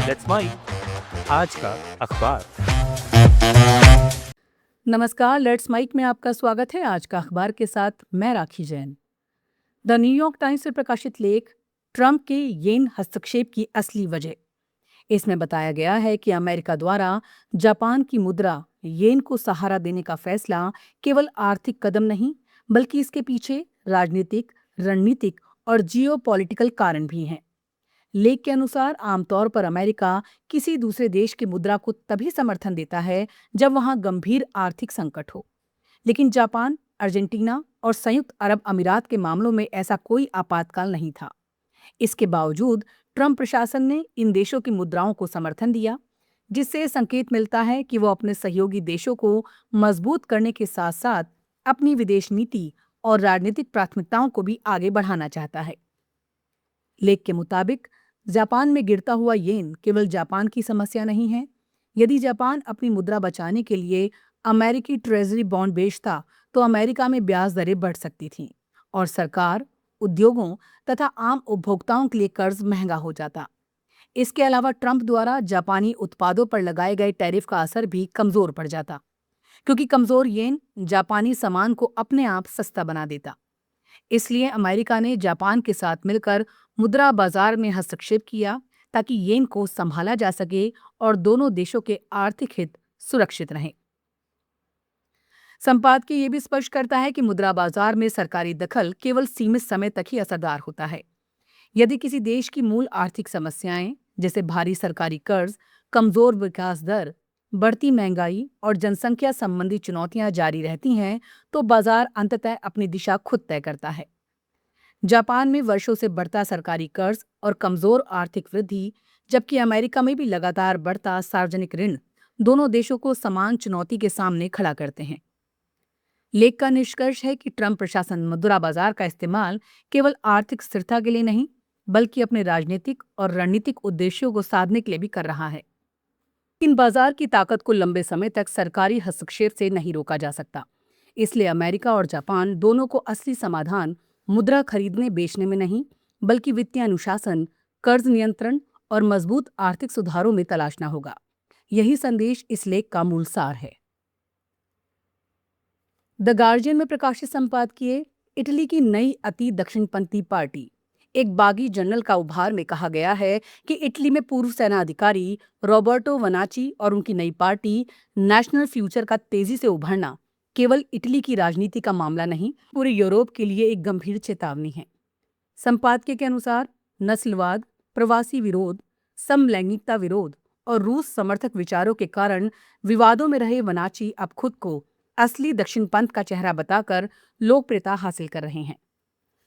Let's mic आज का अखबार। नमस्कार, लेट्स माइक में आपका स्वागत है। आज का अखबार के साथ मैं राखी जैन। द न्यूयॉर्क टाइम्स से प्रकाशित लेख, ट्रंप के येन हस्तक्षेप की असली वजह। इसमें बताया गया है कि अमेरिका द्वारा जापान की मुद्रा येन को सहारा देने का फैसला केवल आर्थिक कदम नहीं, बल्कि इसके पीछे राजनीतिक, रणनीतिक और जियोपॉलिटिकल कारण भी हैं। लेख के अनुसार आमतौर पर अमेरिका किसी दूसरे देश की मुद्रा को तभी समर्थन देता है जब वहां गंभीर आर्थिक संकट हो। लेकिन जापान, अर्जेंटीना और संयुक्त अरब अमीरात के मामलों में ऐसा कोई आपातकाल नहीं था। इसके बावजूद ट्रंप प्रशासन ने इन देशों की मुद्राओं को समर्थन दिया, जिससे संकेत मिलता है कि वो अपने सहयोगी देशों को मजबूत करने के साथ साथ अपनी विदेश नीति और राजनीतिक प्राथमिकताओं को भी आगे बढ़ाना चाहता है। लेख के मुताबिक जापान में गिरता हुआ येन केवल जापान की समस्या नहीं है। यदि जापान अपनी मुद्रा बचाने के लिए अमेरिकी ट्रेजरी बॉन्ड बेचता तो अमेरिका में ब्याज दरें बढ़ सकती थीं और सरकार, उद्योगों तथा आम उपभोक्ताओं के लिए कर्ज महंगा हो जाता। इसके अलावा ट्रंप द्वारा जापानी उत्पादों पर लगाए गए टैरिफ का असर भी कमजोर पड़ जाता, क्योंकि कमजोर येन जापानी सामान को अपने आप सस्ता बना देता। इसलिए अमेरिका ने जापान के साथ मिलकर मुद्रा बाजार में हस्तक्षेप किया, ताकि येन को संभाला जा सके और दोनों देशों के आर्थिक हित सुरक्षित रहें। संपादकीय ये भी स्पष्ट करता है कि मुद्रा बाजार में सरकारी दखल केवल सीमित समय तक ही असरदार होता है। यदि किसी देश की मूल आर्थिक समस्याएं, जैसे भारी सरकारी कर्ज, कमजोर विकास दर, बढ़ती महंगाई और जनसंख्या संबंधी चुनौतियां जारी रहती हैं, तो बाजार अंततः अपनी दिशा खुद तय करता है। जापान में वर्षों से बढ़ता सरकारी कर्ज और कमजोर आर्थिक वृद्धि, जबकि अमेरिका में भी लगातार बढ़ता सार्वजनिक ऋण, दोनों देशों को समान चुनौती के सामने खड़ा करते हैं। लेख का निष्कर्ष है कि ट्रंप प्रशासन मुद्रा बाजार का इस्तेमाल केवल आर्थिक स्थिरता के लिए नहीं, बल्कि अपने राजनीतिक और रणनीतिक उद्देश्यों को साधने के लिए भी कर रहा है। इन बाजार की ताकत को लंबे समय तक सरकारी हस्तक्षेप से नहीं रोका जा सकता। इसलिए अमेरिका और जापान दोनों को असली समाधान मुद्रा खरीदने बेचने में नहीं, बल्कि वित्तीय अनुशासन, कर्ज नियंत्रण और मजबूत आर्थिक सुधारों में तलाशना होगा। यही संदेश इस लेख का मूल सार है। द गार्जियन में प्रकाशित संपादकीय, इटली की नई अति दक्षिणपंथी पार्टी, एक बागी जर्नल का उभार में कहा गया है कि इटली में पूर्व सेना अधिकारी रॉबर्टो वनाची और उनकी नई पार्टी नेशनल फ्यूचर का तेजी से उभरना केवल इटली की राजनीति का मामला नहीं, पूरे यूरोप के लिए एक गंभीर चेतावनी है। संपादकीय के अनुसार नस्लवाद, प्रवासी विरोध, समलैंगिकता विरोध और रूस समर्थक विचारों के कारण विवादों में रहे वनाची अब खुद को असली दक्षिणपंथ का चेहरा बताकर लोकप्रियता हासिल कर रहे हैं।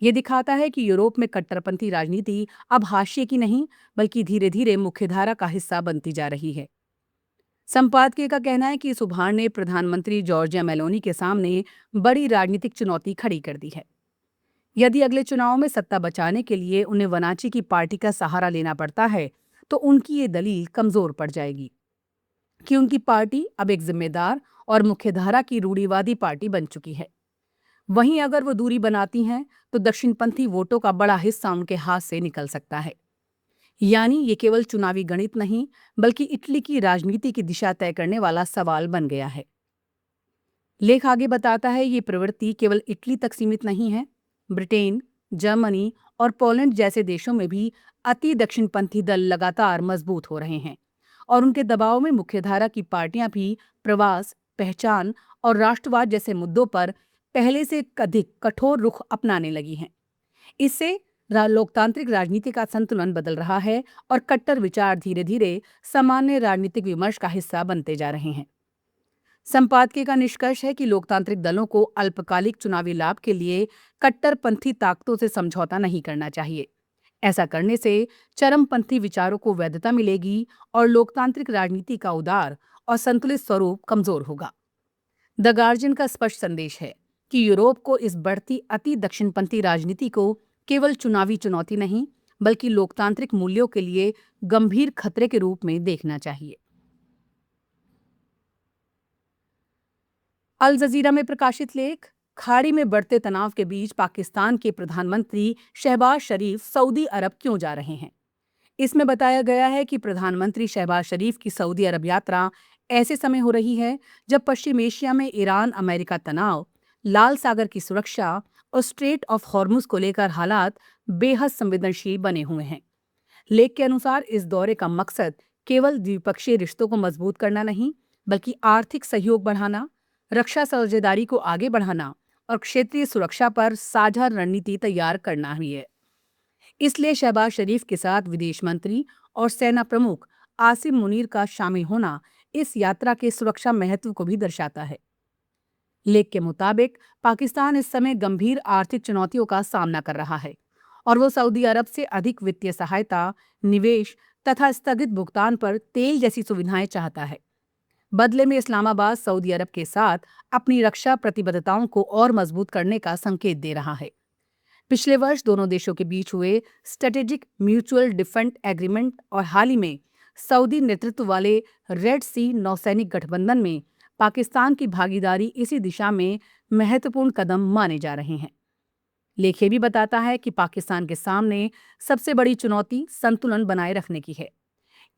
ये दिखाता है कि यूरोप में कट्टरपंथी राजनीति अब हाशिए की नहीं, बल्कि धीरे धीरे मुख्यधारा का हिस्सा बनती जा रही है। संपादकीय का कहना है कि इस उभार ने प्रधानमंत्री जॉर्जिया मेलोनी के सामने बड़ी राजनीतिक चुनौती खड़ी कर दी है। यदि अगले चुनाव में सत्ता बचाने के लिए उन्हें वनाची की पार्टी का सहारा लेना पड़ता है, तो उनकी ये दलील कमजोर पड़ जाएगी कि उनकी पार्टी अब एक जिम्मेदार और मुख्यधारा की रूढ़िवादी पार्टी बन चुकी है। वहीं अगर वो दूरी बनाती हैं, तो दक्षिणपंथी वोटों का बड़ा हिस्सा उनके हाथ से निकल सकता है। यानी ये केवल चुनावी गणित नहीं, बल्कि इटली की राजनीति की दिशा तय करने वाला सवाल बन गया है। लेख आगे बताता है, ये प्रवृत्ति केवल इटली तक सीमित नहीं है। ब्रिटेन, जर्मनी और पोलैंड जैसे देशों में भी अति दक्षिणपंथी दल लगातार मजबूत हो रहे हैं और उनके दबाव में मुख्यधारा की पार्टियां भी प्रवास, पहचान और राष्ट्रवाद जैसे मुद्दों पर पहले से अधिक कठोर रुख अपनाने लगी हैं। इससे लोकतांत्रिक राजनीति का संतुलन बदल रहा है और कट्टर विचार धीरे धीरे सामान्य राजनीतिक विमर्श का हिस्सा बनते जा रहे हैं। संपादकीय का निष्कर्ष है कि लोकतांत्रिक दलों को अल्पकालिक चुनावी लाभ के लिए कट्टरपंथी ताकतों से समझौता नहीं करना चाहिए। ऐसा करने से चरमपंथी विचारों को वैधता मिलेगी और लोकतांत्रिक राजनीति का उदार और संतुलित स्वरूप कमजोर होगा। द गार्जियन का स्पष्ट संदेश है कि यूरोप को इस बढ़ती अति दक्षिणपंथी राजनीति को केवल चुनावी चुनौती नहीं, बल्कि लोकतांत्रिक मूल्यों के लिए गंभीर खतरे के रूप में देखना चाहिए। अल जजीरा में प्रकाशित लेख, खाड़ी में बढ़ते तनाव के बीच पाकिस्तान के प्रधानमंत्री शहबाज शरीफ सऊदी अरब क्यों जा रहे हैं। इसमें बताया गया है कि प्रधानमंत्री शहबाज शरीफ की सऊदी अरब यात्रा ऐसे समय हो रही है जब पश्चिम एशिया में ईरान अमेरिका तनाव, लाल सागर की सुरक्षा और स्ट्रेट ऑफ हॉर्मुज को लेकर हालात बेहद संवेदनशील बने हुए हैं। लेख के अनुसार इस दौरे का मकसद केवल द्विपक्षीय रिश्तों को मजबूत करना नहीं, बल्कि आर्थिक सहयोग बढ़ाना, रक्षा साझेदारी को आगे बढ़ाना और क्षेत्रीय सुरक्षा पर साझा रणनीति तैयार करना भी है। इसलिए शहबाज शरीफ के साथ विदेश मंत्री और सेना प्रमुख आसिम मुनीर का शामिल होना इस यात्रा के सुरक्षा महत्व को भी दर्शाता है। लेख के मुताबिक पाकिस्तान इस समय गंभीर आर्थिक चुनौतियों का सामना कर रहा है और वो सऊदी अरब से अधिक वित्तीय सहायता, निवेश तथा स्थगित भुगतान पर तेल जैसी सुविधाएं चाहता है। बदले में इस्लामाबाद सऊदी अरब के साथ अपनी रक्षा प्रतिबद्धताओं को और मजबूत करने का संकेत दे रहा है। पिछले वर्ष दोनों देशों के बीच हुए स्ट्रेटेजिक म्यूचुअल डिफेंस एग्रीमेंट और हाल ही में सऊदी नेतृत्व वाले रेड सी नौसैनिक गठबंधन में पाकिस्तान की भागीदारी इसी दिशा में महत्वपूर्ण कदम माने जा रहे हैं। लेख ये भी बताता है कि पाकिस्तान के सामने सबसे बड़ी चुनौती संतुलन बनाए रखने की है।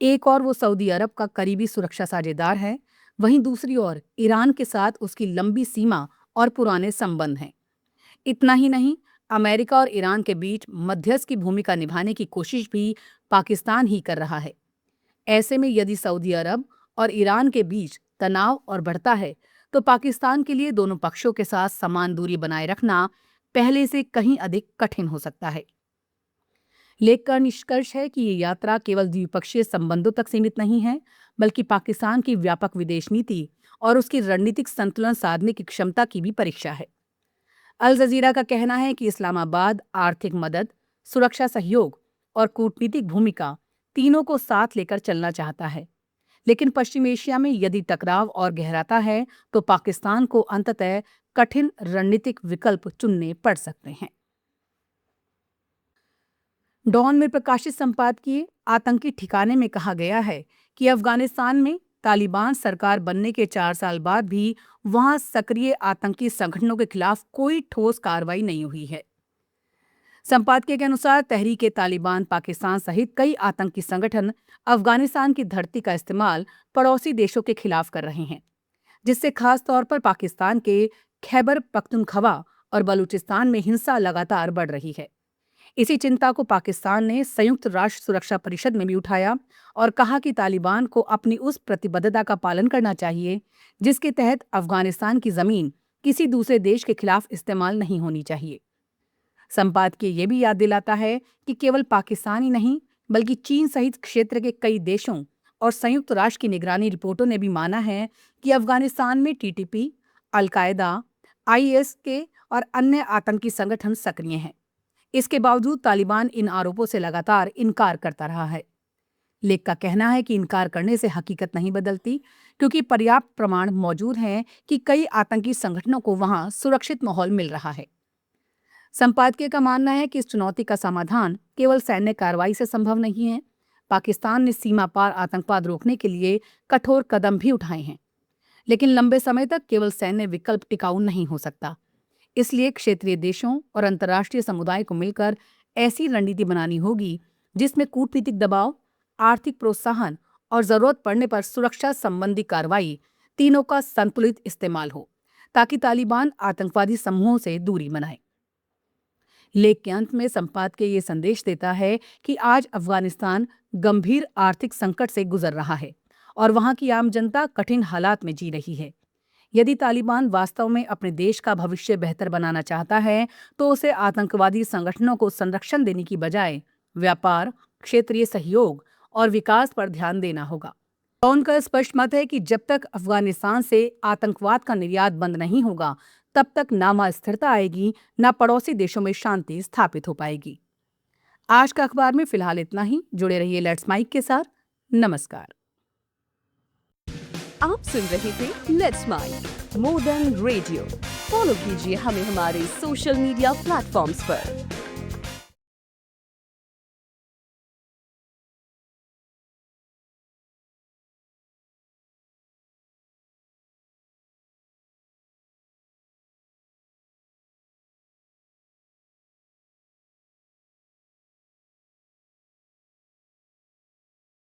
एक और वो सऊदी अरब का करीबी सुरक्षा साझेदार है, वहीं दूसरी ओर ईरान के साथ उसकी लंबी सीमा और पुराने संबंध हैं। इतना ही नहीं, अमेरिका और ईरान के बीच मध्यस्थ की भूमिका निभाने की कोशिश भी पाकिस्तान ही कर रहा है। ऐसे में यदि सऊदी अरब और ईरान के बीच तनाव और बढ़ता है तो पाकिस्तान के लिए दोनों पक्षों के साथ समान दूरी बनाए रखना पहले से कहीं अधिक कठिन हो सकता है। लेख का निष्कर्ष है कि ये यात्रा केवल द्विपक्षीय संबंधों तक सीमित नहीं है, बल्कि पाकिस्तान की व्यापक विदेश नीति और उसकी रणनीतिक संतुलन साधने की क्षमता की भी परीक्षा है। अल जजीरा का कहना है कि इस्लामाबाद आर्थिक मदद, सुरक्षा सहयोग और कूटनीतिक भूमिका तीनों को साथ लेकर चलना चाहता है, लेकिन पश्चिम एशिया में यदि टकराव और गहराता है तो पाकिस्तान को अंततः कठिन रणनीतिक विकल्प चुनने पड़ सकते हैं। डॉन में प्रकाशित संपादकीय आतंकी ठिकाने में कहा गया है कि अफगानिस्तान में तालिबान सरकार बनने के 4 साल बाद भी वहां सक्रिय आतंकी संगठनों के खिलाफ कोई ठोस कार्रवाई नहीं हुई है। संपादकीय के अनुसार तहरीक तालिबान पाकिस्तान सहित कई आतंकी संगठन अफगानिस्तान की धरती का इस्तेमाल पड़ोसी देशों के खिलाफ कर रहे हैं, जिससे खास तौर पर पाकिस्तान के खैबर पख्तूनख्वा और बलूचिस्तान में हिंसा लगातार बढ़ रही है। इसी चिंता को पाकिस्तान ने संयुक्त राष्ट्र सुरक्षा परिषद में भी उठाया और कहा कि तालिबान को अपनी उस प्रतिबद्धता का पालन करना चाहिए जिसके तहत अफगानिस्तान की जमीन किसी दूसरे देश के खिलाफ इस्तेमाल नहीं होनी चाहिए। संपादकीय ये भी याद दिलाता है कि केवल पाकिस्तान ही नहीं, बल्कि चीन सहित क्षेत्र के कई देशों और संयुक्त राष्ट्र की निगरानी रिपोर्टों ने भी माना है कि अफगानिस्तान में टीटीपी, अल-कायदा, आईएस और अन्य आतंकी संगठन सक्रिय हैं। इसके बावजूद तालिबान इन आरोपों से लगातार इनकार करता रहा है। लेख का कहना है कि इनकार करने से हकीकत नहीं बदलती, क्योंकि पर्याप्त प्रमाण मौजूद हैं कि कई आतंकी संगठनों को वहां सुरक्षित माहौल मिल रहा है। संपादकीय का मानना है कि इस चुनौती का समाधान केवल सैन्य कार्रवाई से संभव नहीं है। पाकिस्तान ने सीमा पार आतंकवाद रोकने के लिए कठोर कदम भी उठाए हैं, लेकिन लंबे समय तक केवल सैन्य विकल्प टिकाऊ नहीं हो सकता। इसलिए क्षेत्रीय देशों और अंतर्राष्ट्रीय समुदाय को मिलकर ऐसी रणनीति बनानी होगी जिसमें कूटनीतिक दबाव, आर्थिक प्रोत्साहन और जरूरत पड़ने पर सुरक्षा संबंधी कार्रवाई तीनों का संतुलित इस्तेमाल हो, ताकि तालिबान आतंकवादी समूहों से दूरी बनाए। लेख के अंत में संपादकीय ये संदेश देता है कि आज अफगानिस्तान गंभीर आर्थिक संकट से गुजर रहा है और वहां की आम जनता कठिन हालात में जी रही है। यदि तालिबान वास्तव में अपने देश का भविष्य बेहतर बनाना चाहता है तो उसे आतंकवादी संगठनों को संरक्षण देने की बजाय व्यापार, क्षेत्रीय सहयोग और विकास पर ध्यान देना होगा। उनका स्पष्ट मत है कि जब तक अफगानिस्तान से आतंकवाद का निर्यात बंद नहीं होगा, तब तक ना वहां स्थिरता आएगी, ना पड़ोसी देशों में शांति स्थापित हो पाएगी। आज का अखबार में फिलहाल इतना ही। जुड़े रहिए लेट्स माइक के साथ। नमस्कार। आप सुन रहे थे let's mic more than radio. Follow कीजिए हमें हमारे सोशल मीडिया प्लेटफॉर्म्स पर।